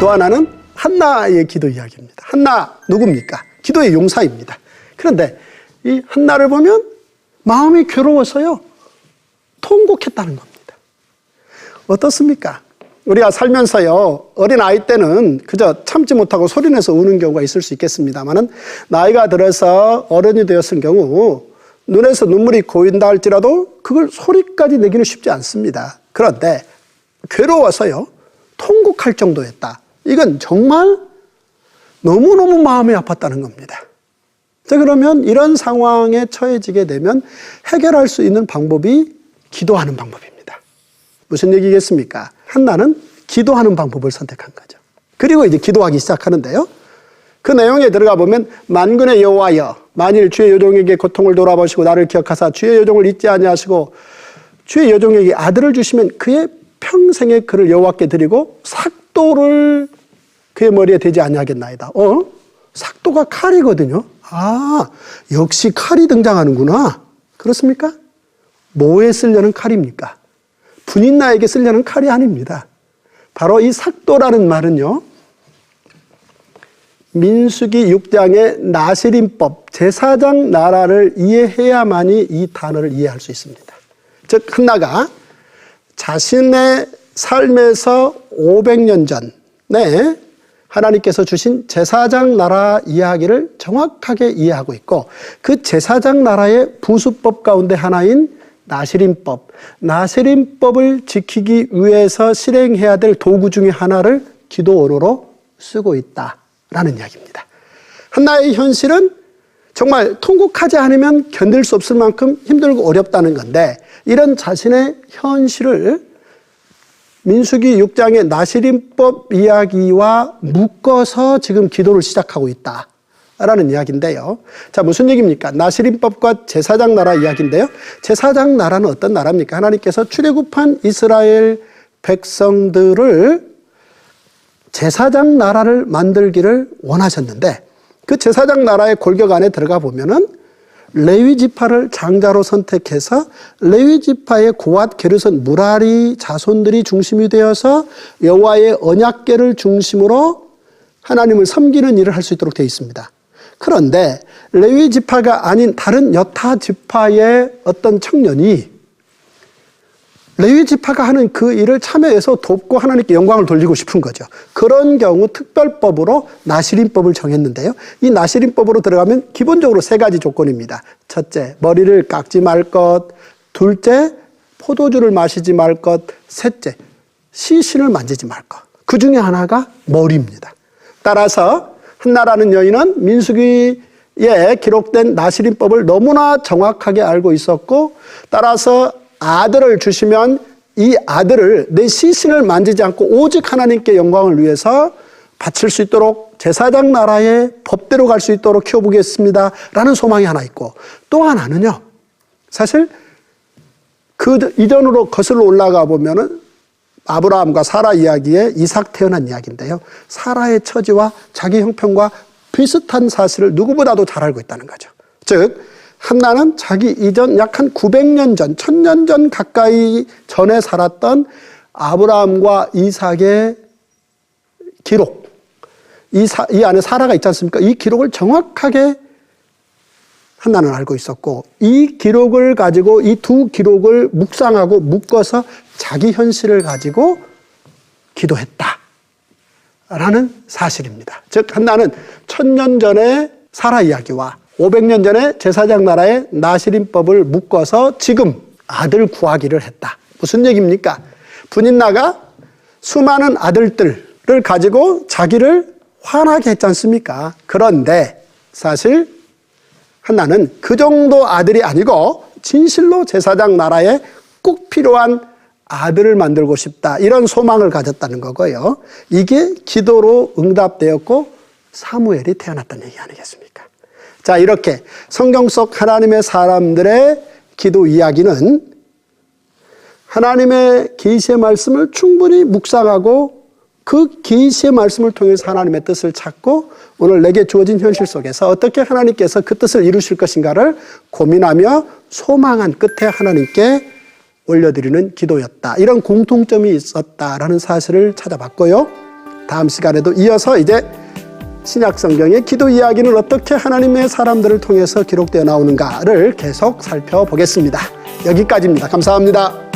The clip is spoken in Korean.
또 하나는 한나의 기도 이야기입니다. 한나 누굽니까? 기도의 용사입니다. 그런데 이 한나를 보면 마음이 괴로워서요, 통곡했다는 겁니다. 어떻습니까? 우리가 살면서요, 어린아이 때는 그저 참지 못하고 소리내서 우는 경우가 있을 수 있겠습니다만은, 나이가 들어서 어른이 되었을 경우 눈에서 눈물이 고인다 할지라도 그걸 소리까지 내기는 쉽지 않습니다. 그런데 괴로워서요, 통곡할 정도였다. 이건 정말 너무너무 마음이 아팠다는 겁니다. 자, 그러면 이런 상황에 처해지게 되면 해결할 수 있는 방법이 기도하는 방법입니다. 무슨 얘기겠습니까? 한나는 기도하는 방법을 선택한 거죠. 그리고 이제 기도하기 시작하는데요. 그 내용에 들어가 보면, 만군의 여호와여, 만일 주의 여종에게 고통을 돌아보시고 나를 기억하사 주의 여종을 잊지 아니하시고 주의 여종에게 아들을 주시면 그의 평생에 그를 여호와께 드리고 삭도를 그의 머리에 대지 아니하겠나이다. 삭도가 칼이거든요. 아, 역시 칼이 등장하는구나. 그렇습니까? 뭐에 쓰려는 칼입니까? 분인나에게 쓰려는 칼이 아닙니다. 바로 이 삭도라는 말은요, 민수기 6장의 나시림법, 제사장 나라를 이해해야만이 이 단어를 이해할 수 있습니다. 즉, 한나가 자신의 삶에서 500년 전에 하나님께서 주신 제사장 나라 이야기를 정확하게 이해하고 있고, 그 제사장 나라의 부수법 가운데 하나인 나시림법, 나시림법을 지키기 위해서 실행해야 될 도구 중에 하나를 기도 언어로 쓰고 있다라는 이야기입니다. 한나의 현실은 정말 통곡하지 않으면 견딜 수 없을 만큼 힘들고 어렵다는 건데, 이런 자신의 현실을 민수기 6장의 나시림법 이야기와 묶어서 지금 기도를 시작하고 있다라는 이야기인데요. 자, 무슨 얘기입니까? 나시림법과 제사장 나라 이야기인데요. 제사장 나라는 어떤 나라입니까? 하나님께서 출애굽한 이스라엘 백성들을 제사장 나라를 만들기를 원하셨는데, 그 제사장 나라의 골격 안에 들어가 보면은 레위 지파를 장자로 선택해서 레위 지파의 고앗, 게르손, 무라리 자손들이 중심이 되어서 여호와의 언약궤를 중심으로 하나님을 섬기는 일을 할 수 있도록 되어 있습니다. 그런데 레위 지파가 아닌 다른 여타 지파의 어떤 청년이 레위 지파가 하는 그 일을 참여해서 돕고 하나님께 영광을 돌리고 싶은 거죠. 그런 경우 특별법으로 나시림법을 정했는데요. 이 나시림법으로 들어가면 기본적으로 3가지 조건입니다. 첫째, 머리를 깎지 말 것. 둘째, 포도주를 마시지 말 것. 셋째, 시신을 만지지 말 것. 그 중에 하나가 머리입니다. 따라서 한나라는 여인은 민수기에 기록된 나시림법을 너무나 정확하게 알고 있었고, 따라서 아들을 주시면 이 아들을 내 시신을 만지지 않고 오직 하나님께 영광을 위해서 바칠 수 있도록 제사장 나라의 법대로 갈 수 있도록 키워보겠습니다 라는 소망이 하나 있고, 또 하나는요, 사실 그 이전으로 거슬러 올라가 보면은 아브라함과 사라 이야기에 이삭 태어난 이야기인데요, 사라의 처지와 자기 형편과 비슷한 사실을 누구보다도 잘 알고 있다는 거죠. 즉, 한나는 자기 이전 약 한 900년 전, 1000년 전 가까이 전에 살았던 아브라함과 이삭의 기록, 이 안에 사라가 있지 않습니까? 이 기록을 정확하게 한나는 알고 있었고, 이 기록을 가지고 이 두 기록을 묵상하고 묶어서 자기 현실을 가지고 기도했다라는 사실입니다. 즉, 한나는 1000년 전의 사라 이야기와 500년 전에 제사장 나라의 나시림법을 묶어서 지금 아들 구하기를 했다. 무슨 얘기입니까? 분인나가 수많은 아들들을 가지고 자기를 환하게 했지 않습니까? 그런데 사실 한나는 그 정도 아들이 아니고 진실로 제사장 나라에 꼭 필요한 아들을 만들고 싶다, 이런 소망을 가졌다는 거고요. 이게 기도로 응답되었고 사무엘이 태어났다는 얘기 아니겠습니까? 자, 이렇게 성경 속 하나님의 사람들의 기도 이야기는 하나님의 계시의 말씀을 충분히 묵상하고 그 계시의 말씀을 통해서 하나님의 뜻을 찾고 오늘 내게 주어진 현실 속에서 어떻게 하나님께서 그 뜻을 이루실 것인가를 고민하며 소망한 끝에 하나님께 올려드리는 기도였다. 이런 공통점이 있었다라는 사실을 찾아봤고요. 다음 시간에도 이어서 이제 신약 성경의 기도 이야기는 어떻게 하나님의 사람들을 통해서 기록되어 나오는가를 계속 살펴보겠습니다. 여기까지입니다. 감사합니다.